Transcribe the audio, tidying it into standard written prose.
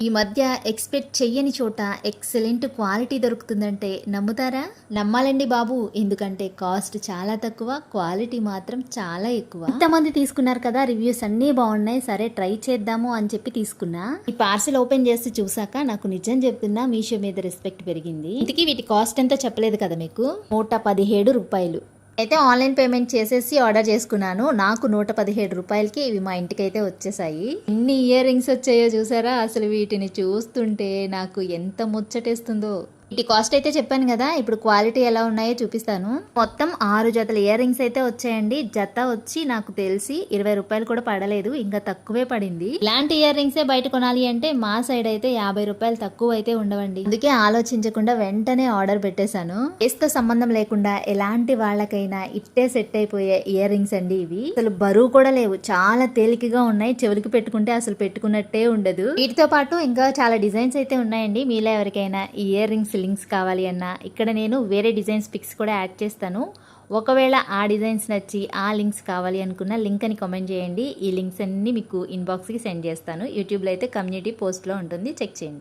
ఈ మధ్య ఎక్స్పెక్ట్ చెయ్యని చోట ఎక్సలెంట్ క్వాలిటీ దొరుకుతుందంటే నమ్ముతారా? నమ్మాలండి బాబు. ఎందుకంటే కాస్ట్ చాలా తక్కువ, క్వాలిటీ మాత్రం చాలా ఎక్కువ. ఇంతమంది తీసుకున్నారు కదా, రివ్యూస్ అన్నీ బాగున్నాయి, సరే ట్రై చేద్దాము అని చెప్పి తీసుకున్నా. ఈ పార్సిల్ ఓపెన్ చేసి చూసాక నాకు నిజం చెప్తున్నా మీషో మీద రెస్పెక్ట్ పెరిగింది. ఇంతకీ వీటి కాస్ట్ ఎంతో చెప్పలేదు కదా మీకు, 117 రూపాయలు. అయితే ఆన్లైన్ పేమెంట్ చేసేసి ఆర్డర్ చేసుకున్నాను. నాకు 117 రూపాయలకి ఇవి మా ఇంటికైతే వచ్చేసాయి. ఎన్ని ఇయర్ రింగ్స్ వచ్చాయో చూసారా? అసలు వీటిని చూస్తుంటే నాకు ఎంత ముచ్చటేస్తుందో. వీటి కాస్ట్ అయితే చెప్పాను కదా, ఇప్పుడు క్వాలిటీ ఎలా ఉన్నాయో చూపిస్తాను. మొత్తం 6 జతల ఇయర్ రింగ్స్ అయితే వచ్చాయండి. జత వచ్చి నాకు తెలిసి 20 రూపాయలు కూడా పడలేదు, ఇంకా తక్కువే పడింది. ఇలాంటి ఇయర్ రింగ్సే బయట కొనాలి అంటే మా సైడ్ అయితే 50 రూపాయలు తక్కువ అయితే ఉండవండి. అందుకే ఆలోచించకుండా వెంటనే ఆర్డర్ పెట్టేశాను. తో సంబంధం లేకుండా ఎలాంటి వాళ్ళకైనా ఇట్టే సెట్ అయిపోయే ఇయర్ రింగ్స్ అండి ఇవి. అసలు బరువు కూడా లేవు, చాలా తేలికగా ఉన్నాయి. చెవులకి పెట్టుకుంటే అసలు పెట్టుకున్నట్టే ఉండదు. వీటితో పాటు ఇంకా చాలా డిజైన్స్ అయితే ఉన్నాయండి. మీలో ఎవరికైనా ఈ ఇయర్ రింగ్స్ లింక్స్ కావాలి అన్నా ఇక్కడ నేను వేరే డిజైన్స్ పిక్స్ కూడా యాడ్ చేస్తాను. ఒకవేళ ఆ డిజైన్స్ నచ్చి ఆ లింక్స్ కావాలి అనుకున్న లింక్ అని కామెంట్ చేయండి. ఈ లింక్స్ అన్ని మీకు ఇన్బాక్స్కి సెండ్ చేస్తాను. యూట్యూబ్లో అయితే కమ్యూనిటీ పోస్ట్లో ఉంటుంది, చెక్ చేయండి.